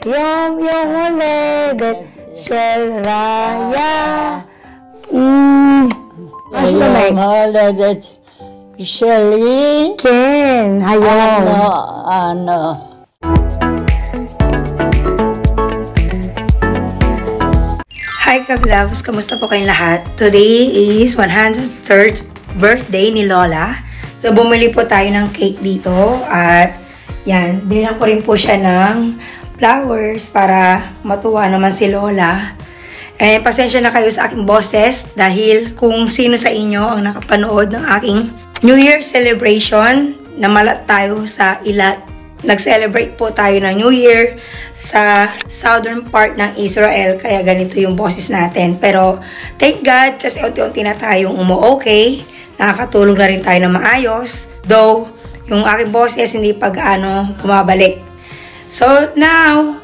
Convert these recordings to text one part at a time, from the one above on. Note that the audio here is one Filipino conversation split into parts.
Yung ulit, Shell Raya. Yung ulit, Shelly. Ken, hayong. Ano. Hi Kabloves! Kamusta po kayong lahat? Today is 103rd birthday ni Lola. So bumili po tayo ng cake dito at yan, binilang ko rin po siya ng flowers para matuwa naman si Lola. Eh, pasensya na kayo sa aking boses dahil kung sino sa inyo ang nakapanood ng aking New Year celebration, namalat tayo sa Ilat. Nag-celebrate po tayo ng New Year sa southern part ng Israel, kaya ganito yung boses natin. Pero thank God kasi unti-unti na tayong umu-okay, nakakatulog na rin tayo na maayos, though yung aking boses hindi pag-ano bumabalik. So now,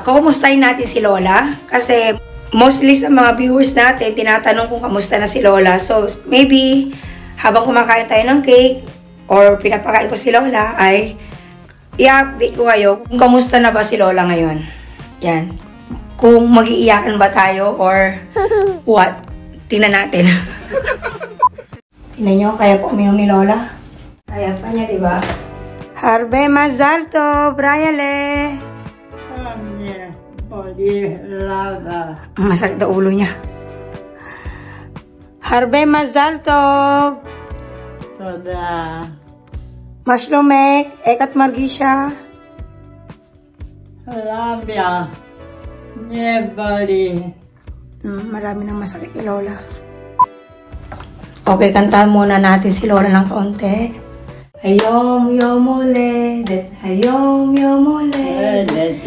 kumustahin natin si Lola kasi mostly sa mga viewers natin, tinatanong kung kamusta na si Lola. So maybe habang kumakain tayo ng cake or pinapakain ko si Lola ay i-update ko kayo kung kamusta na ba si Lola ngayon. Yan. Kung mag-iiyakan ba tayo or what. Tingnan natin. Tingnan nyo, kaya po uminom ni Lola. Kaya pa niya, diba? Harbe Mazalto, Briale. Masakit na ulo niya. Harbe Mazalto. Toda. Mashlomek, Ekat Margisha. Labia. Nebali. Marami nang masakit kay Lola. Okay, kantahan muna natin si Lola ng kaunti. Hayom yomoledet, hayom yomoledet.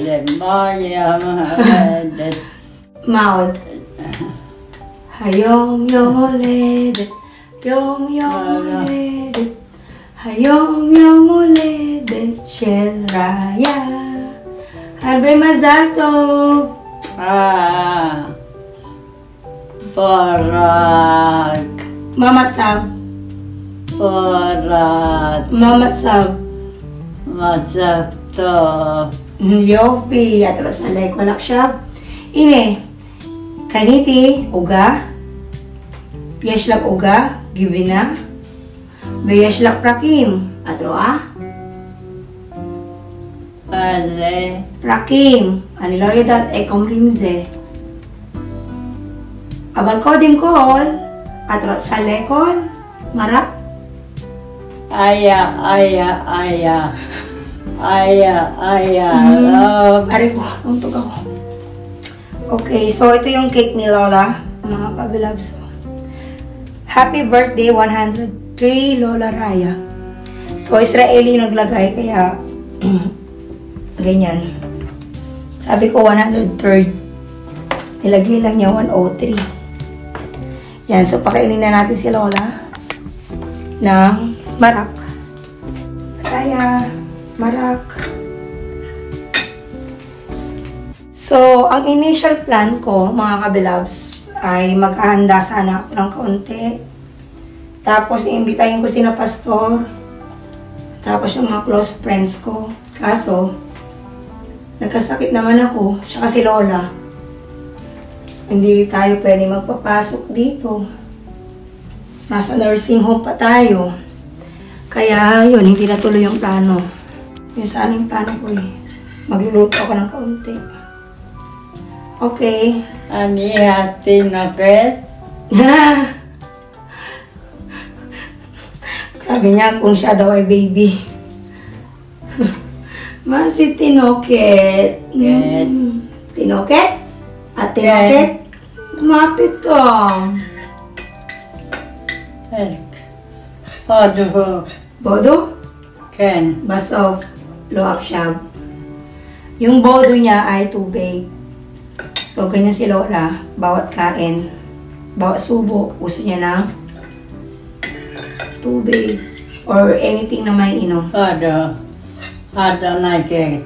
Mouth. Hayom yomoledet, yom yomoledet. Hayom yomoledet, Shel Raya. Harbe Mazal Tov. Barak. Mamatsab. Barat. Mamatsab. Matsab to. Yopi. Atros alay malakshab. Ine. Kaniti. Uga. Yashlak uga. Gibina. Beyashlak prakim. Atroa. Pazre. Prakim. Aniloyedat ekom rimze. Abal kodim kol. Atrot salekol. Marak. Aya. Ari ko, untog ako. Okay, so ito yung cake ni Lola, mga kabilabs. Happy birthday, 103 Lola Raya. So, Israeli naglagay, kaya ganyan. Sabi ko 103rd. Nilagay lang niya 103. Yan, so pakainin na natin si Lola ng marak. Raya, marak. So, ang initial plan ko, mga kabilabs, ay maghahanda sana ako ng kaunti. Tapos, iimbitahin ko sina pastor. Tapos, yung mga close friends ko. Kaso, nagkasakit naman ako. Tsaka si Lola. Hindi tayo pwede magpapasok dito. Nasa nursing home pa tayo. Kaya, yun, hindi natuloy yung plano. Yun sana yung plano ko eh. Magluluto ako ng kaunti. Okay. Ani hati nakit? Sabi niya kung siya daw ay baby. Masi tinoket. Tinoket? At tinoket? Mapit to. Bodo. Bodo? Ken. Basog. Loak shab. Yung bodo niya ay tubig. So, ganyan si Lola. Bawat kain, bawat subo, gusto niya ng tubig or anything na may inom. Bodo. Bodo nakit.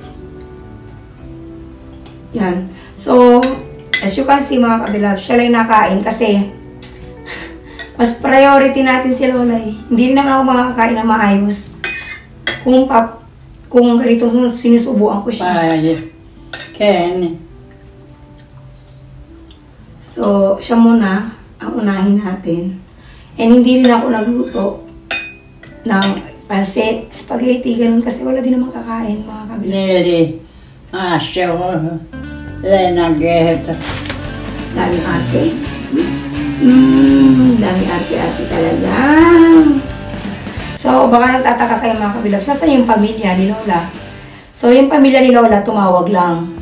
Yan. So, as you can see mga kabilab, siya lang nakain kasi mas priority natin si Lola eh. Hindi naman ako makakain na maayos. Kung ganito sinusubuan ko siya. Ken. So, siya muna ang unahin natin. And hindi rin ako nagluto ng pancit, spaghetti, ganun kasi wala din naman kakain mga kabilas. Neri. Asya mo. Lena Geta. Daming ate. Daming ate-ate talaga. So, baka nagtataka kayo mga kabilabs, saan yung pamilya ni Lola? So, yung pamilya ni Lola, tumawag lang.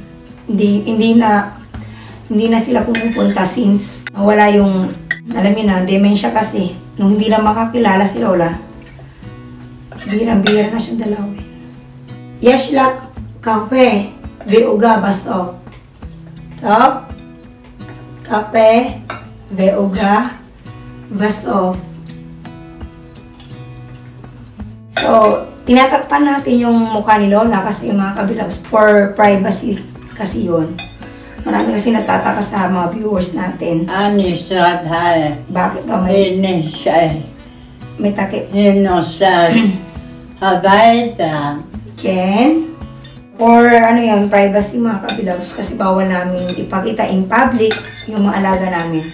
Hindi na sila pumupunta since wala yung, alam niyo na, dementia kasi. Nung hindi na makakilala si Lola, birang-bira na siyang dalawin. Yeshlak kape, Veuga baso. Top, kape, Veuga baso. So, tinatakpan natin yung mukha ni Lola kasi mga kabilabs, for privacy kasi yun. Marami kasi nagtataka sa mga viewers natin. Anisat hai. Bakit daw may Inisay. takip? Inosat. Habaita. Ken? Or ano yun, privacy mga kabilabs kasi bawal namin ipakita in public yung mga alaga namin.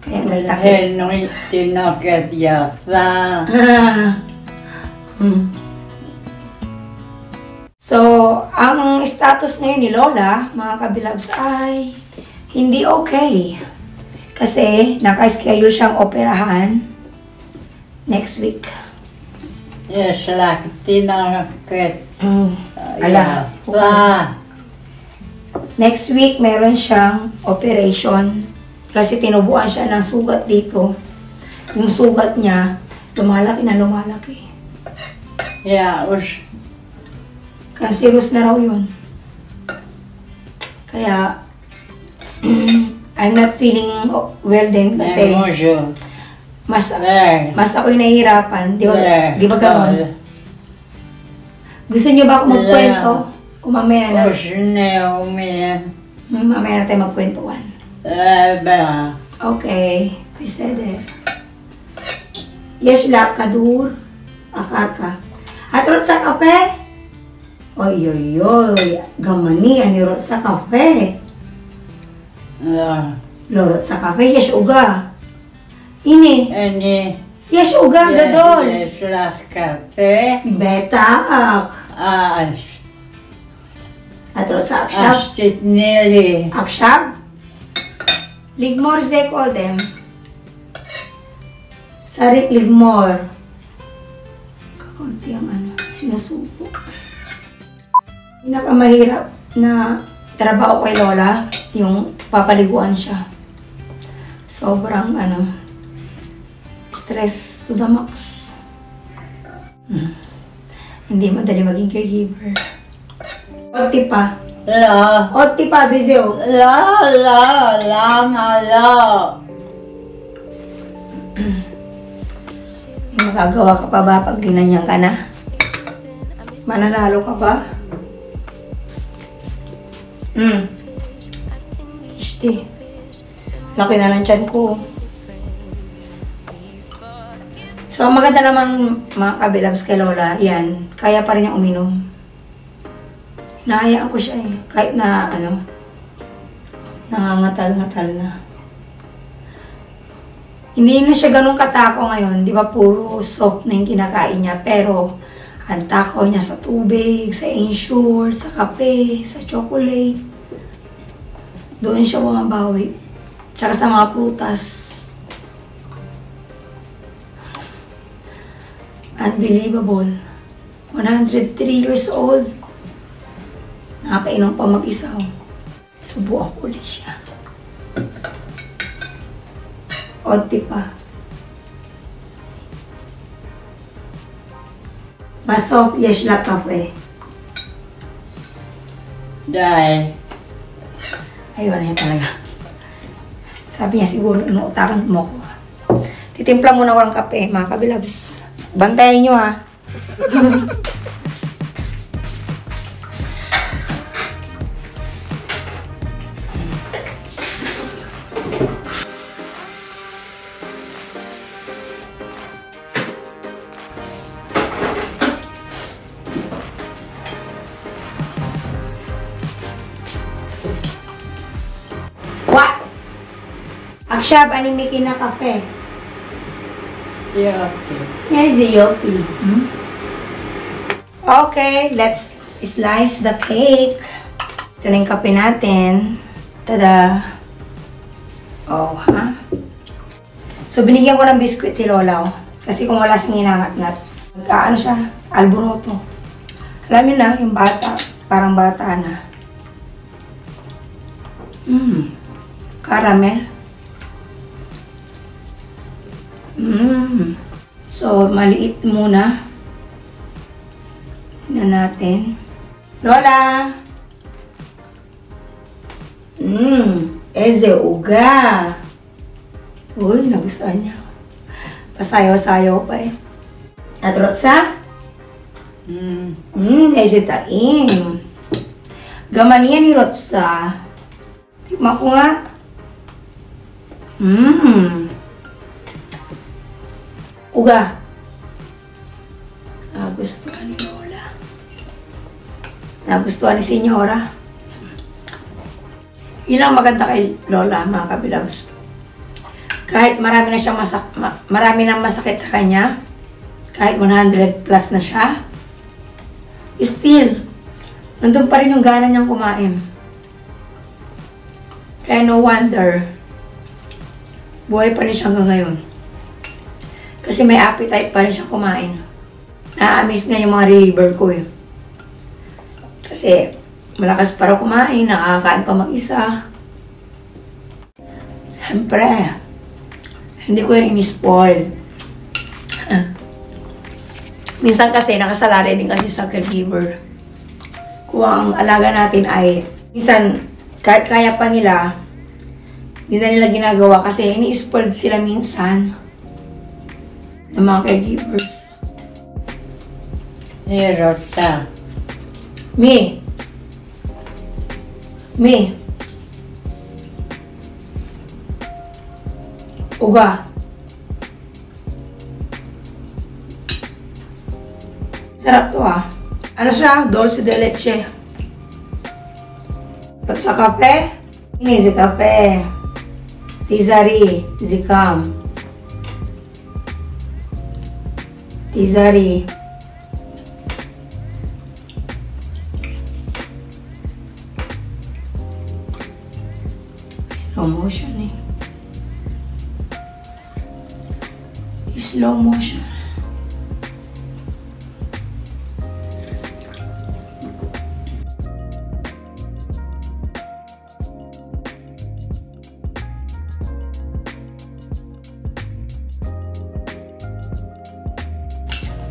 Kaya may takip. Henoy tinoket yapa. So, ang status ngayon ni Lola, mga kabilabs, ay hindi okay. Kasi naka-schedule siyang operahan next week. Yes, like tinoket. Ala. Next week, meron siyang operation. Kasi tinubuan siya ng sugat dito. Yung sugat niya, lumalaki na lumalaki. Yeah, us. Cancerous na raw yun. Kaya, I'm not feeling well din kasi mas ako'y nahihirapan. Di ba ganon? Gusto niyo ba ako magkwento? O mamaya na? Mamaya na tayo magkwentuhan. Okay. I said it. Yeshlak kadur. Akaka. At rot sa kape? Oy, oy, oy. Gamani, ani rot sa kape. Lorot sa kape, yes, uga. Ini. Yes, uga, gadol. Yes, kape. Betak. At rot sa akshab. Astit nili. Akshab? Ligmor zeko dem. Sarik ligmor. Kakunti ang sinusuko. Pinakamahirap na trabaho kay Lola, yung papaliguan siya. Sobrang stress to the max. Hindi madali maging caregiver. Oti pa. Oti pa, Bizeo. May magagawa ka pa ba pag ginanyan ka na? Mananalo ka ba? Ishti. Laki na lang tiyan ko. So, ang maganda naman mga kabilabs kay Lola, yan, kaya pa rin niyang uminom. Nahayaan ko siya eh. Kahit na, nangangatal-ngatal na. Hindi na siya ganun katako ngayon. Di ba puro soft na yung kinakain niya. Pero, ang takaw niya sa tubig, sa Ensure, sa kape, sa chocolate. Doon siya bumabawi. Tsaka sa mga prutas. Unbelievable. 103 years old. Nakakainom pa mag-isaw. Subuan ko ulit siya. Oti pa. Baso, yeshlak kape. Dai. Ayun na yan talaga. Sabi niya siguro, inuutakan mo ko. Titimpla muna ko ng kape, mga kabilabs. Bantayan nyo ha. Shab, animiki na kape. Yopi. Yes, yopi. Okay, let's slice the cake. Ito na yung kape natin. Tada! Oh, ha? So, binigyan ko ng biskuit si Lola, oh. Kasi kung wala siyang inangat-ngat, ano siya? Alboroto. Alam niyo na, yung bata. Parang bata na. Caramel. So, maliit muna. Tingnan natin. Lola! Eze uga. Uy, nagustuhan niya. Pasayaw-sayaw pa eh. At Rotsa? Eze taim. Gamaniya ni Rotsa. Tikman ko nga. Uga. Nagustuhan ni Lola. Nagustuhan ni Senyora. Yun ang maganda kay Lola, mga kabilabs. Kahit marami na siyang marami nang masakit sa kanya, kahit 100 plus na siya, still, nandun pa rin yung gana niyang kumain. Kaya no wonder, buhay pa rin siya hanggang ngayon. Kasi may appetite pa rin siya kumain. Na-amaze nga yung mga reliever ko eh. Kasi, malakas para kumain, nakakain pa mag-isa. Siyempre, hindi ko yan in-spoil. Minsan kasi, nakasalari din kasi sa caregiver. Kung ang alaga natin ay, minsan, kahit kaya pa nila, hindi na nila ginagawa kasi ini-spoil sila minsan ng mga caregivers. Rota. Me. Uga. Sarap to ah. Ano siya? Dulce de leche. At sa kape, ini si kape. Tizari, zikam. Tizari. Slow motion eh. Slow motion.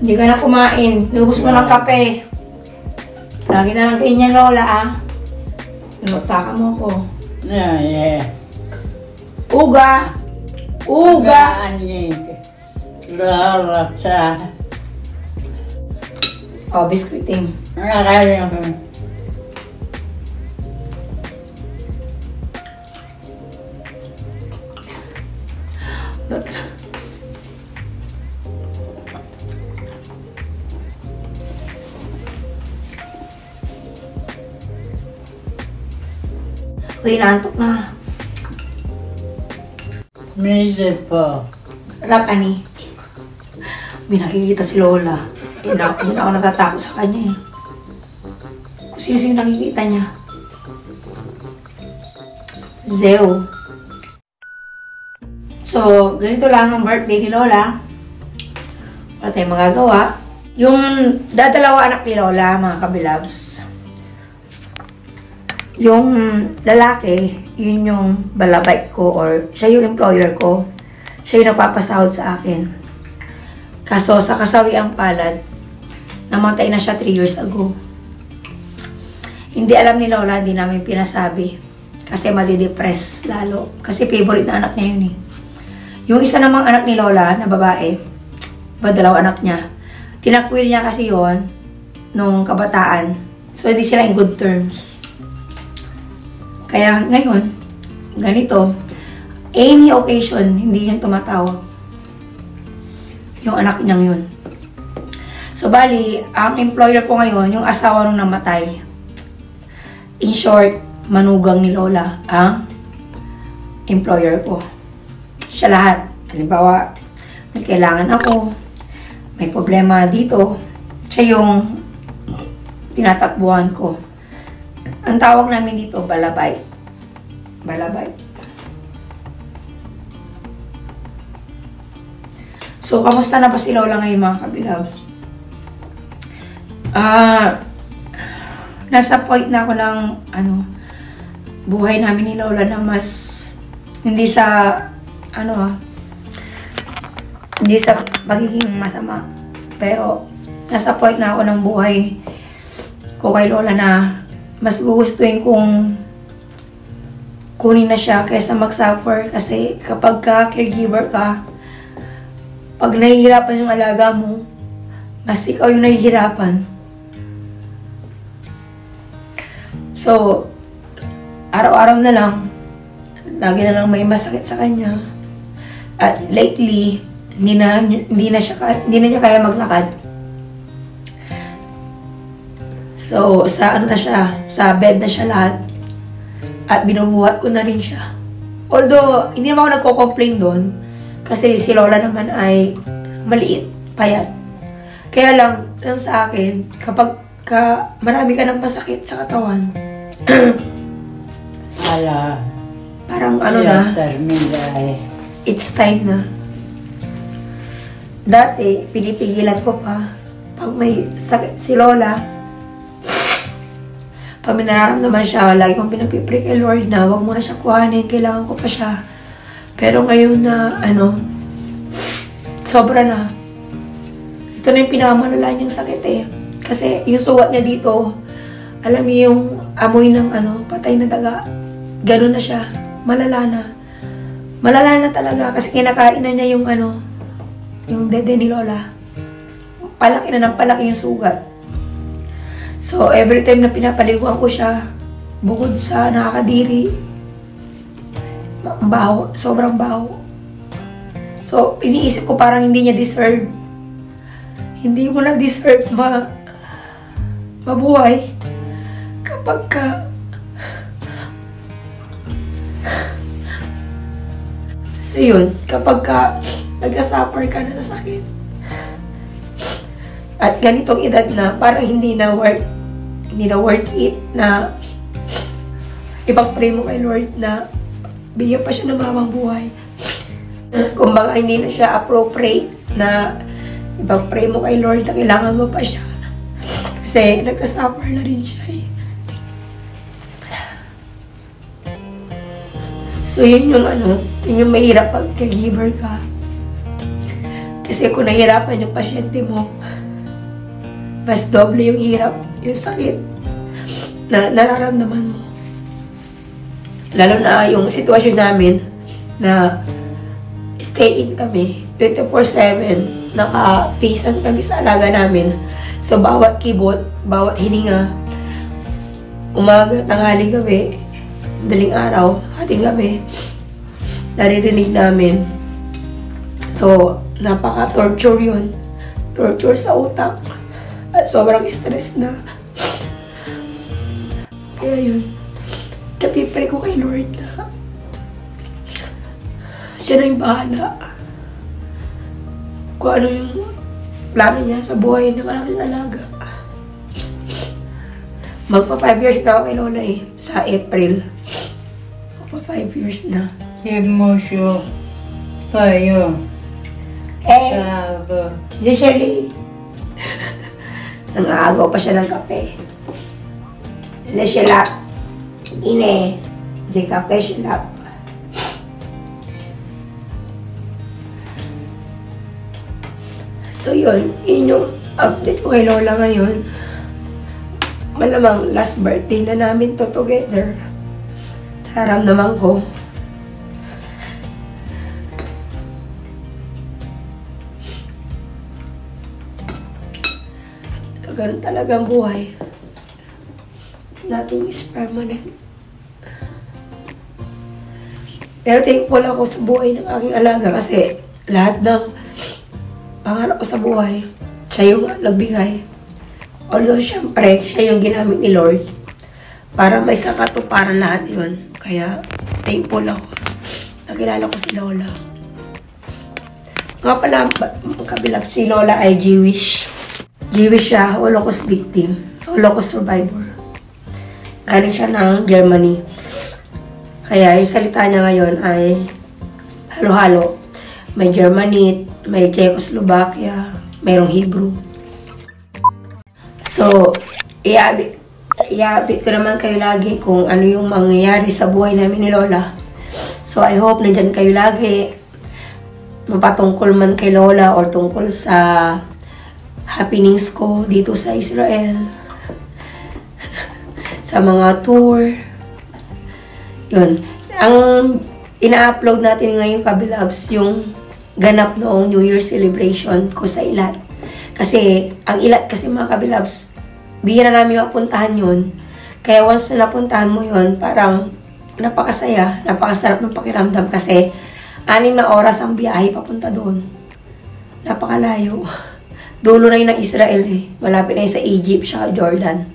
Hindi ka na kumain. Nubos mo ng kape. Lagi na lang ganyan, Lola, ah. Tinutaka mo ko. Yeah. Uga! Uga! Anig. Rota. Oh, biskuiting. Nakakain. Uy, naantok na. Mese po. Rat, ani. May nakikita si Lola. Yun ako natatakot sa kanya eh. Kung sino nakikita niya. Zeo. So, ganito lang ang birthday ni Lola. Wala tayong magagawa. Yung dadalawa anak ni Lola, mga kabilabs. Yung lalaki, yun yung balabait ko or siya yung employer ko. Siya yung nagpapasahod sa akin. Kaso sa kasawiang palad, namatay na siya 3 years ago. Hindi alam ni Lola, hindi namin pinasabi. Kasi madidepress lalo. Kasi favorite na anak niya yun eh. Yung isa namang anak ni Lola na babae, dalawa anak niya, tinakwil niya kasi yon nung kabataan. So hindi sila in good terms. Kaya ngayon, ganito, any occasion, hindi yun tumatawag. Yung anak niyang yun. So, bali, ang employer ko ngayon, yung asawa nung namatay. In short, manugang ni Lola, ang employer ko. siya lahat. Halimbawa, may kailangan ako, may problema dito, siya yung tinatakbuhan ko. Ang tawag namin dito, balabay. Balabay. So, kamusta na ba si Lola ngayon mga kabilabs? Nasa point na ako ng, buhay namin ni Lola na mas, hindi sa magiging masama. Pero, nasa point na ako ng buhay ko kay Lola na mas gugustuhin kong kunin na siya kaysa mag-suffer. Kasi kapag ka-caregiver ka, pag nahihirapan yung alaga mo, mas ikaw yung nahihirapan. So, araw-araw na lang, lagi na lang may masakit sa kanya. At lately, hindi na niya kaya maglakad. So, sa bed na siya lahat. At binubuhat ko na rin siya. Although, hindi naman ako nagko-complain doon. Kasi si Lola naman ay maliit, payat. Kaya lang sa akin, kapag marami ka ng masakit sa katawan, parang it's time na. Dati, pinipigilan ko pa, pag may sakit si Lola, pag may nararamdaman siya, lagi kong pinapipray kay Lord na, wag mo na siya kuhanin, kailangan ko pa siya. Pero ngayon na, sobra na. Ito na yung pinakamalala niyang sakit eh. Kasi yung sugat niya dito, alam niyo yung amoy ng patay na daga. Ganun na siya. Malala na. Malala na talaga kasi kinakain na niya yung yung dede ni Lola. Palaki na ng palaki yung sugat. So, every time na pinapaliguan ko siya, bukod sa nakakadiri, baho, sobrang baho. So, iniisip ko parang hindi niya deserve. Hindi mo na deserve mabuhay kapag ka so yun, kapag ka nag-suffer ka na sa sakit at ganitong edad na parang hindi na worth it na ipag-pray mo kay Lord na bigyan pa siya ng mamang buhay. Kumbaga, hindi na siya appropriate na ipag-pray mo kay Lord na kailangan mo pa siya. Kasi nagka-suffer na rin siya eh. So, yun yung mahirap pag caregiver ka. Kasi kung nahihirapan yung pasyente mo, mas doble yung hirap, yung sakit na nararamdaman mo. Lalo na yung sitwasyon namin na stay in kami, 24/7, naka-pacean kami sa alaga namin. So, bawat kibot, bawat hininga, umaga, tanghali gabi, daling araw, hating gabi, naririnig namin. So, napaka-torture yun. Torture sa utak. At sobrang stress na. Kaya yun, napipray ko kay Lord na siya na yung bahala kung ano yung plano niya sa buhay ng aking alaga. Magpa 5 years na ako kay Lola eh, sa April. Magpa 5 years na. Emotion kayo. Usually, nangaagaw pa siya ng kape. Sila, ine, si kape sila. So yun yung update ko kay Lola ngayon. Malamang last birthday na namin to together. Naramdaman ko. Ganun talaga ang buhay. Nothing is permanent. Pero thankful ako sa buhay ng aking alaga kasi lahat ng pangarap ko sa buhay, siya yung nagbigay. Although, syempre, siya yung ginamit ni Lord para may sakatuparan lahat yun. Kaya, thankful ako. Nakilala ko si Lola. Nga pala, kabilab, si Lola ay Jewish. Jewish siya, Holocaust victim. Holocaust survivor. Galing siya ng Germany. Kaya yung salita niya ngayon ay halo-halo. May Germany, may Czechoslovakia, mayroong Hebrew. So, i-update ko naman kayo lagi kung ano yung mangyayari sa buhay namin ni Lola. So, I hope nandyan kayo lagi. Mapatungkol man kay Lola or tungkol sa happenings ko dito sa Israel. Sa mga tour. Yun. Ang ina-upload natin ngayon, kabilabs, yung ganap noong New Year celebration ko sa Ilat. Kasi, ang Ilat kasi mga kabilabs, bihira namin mapuntahan yun. Kaya once na napuntahan mo yun, parang napakasaya, napakasarap ng pakiramdam kasi 6 na oras ang biyahe papunta doon. Napakalayo. Dulo na yun ng Israel eh. Malapit na yun sa Egypt, siya Jordan.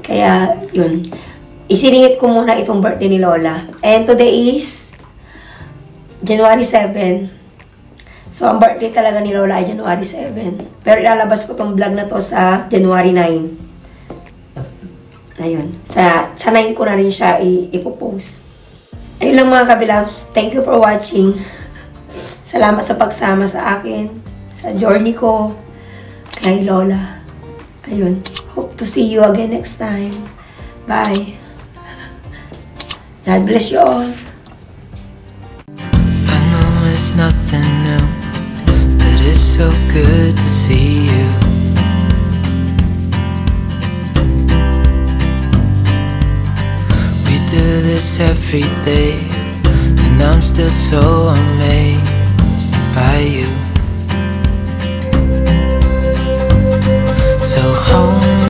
Kaya, yun. Isiningit ko muna itong birthday ni Lola. And today is January 7. So, ang birthday talaga ni Lola ay January 7. Pero ilalabas ko tong vlog na to sa January 9. Ayun. Sa 9 ko na rin siya ipopost. Ayun lang mga kabilabs. Thank you for watching. Salamat sa pagsama sa akin. Sa journey ko. Kay Lola. Ayun. Hope to see you again next time. Bye. God bless you all. I know it's nothing new, but it's so good to see you. We do this every day, and I'm still so amazed by you.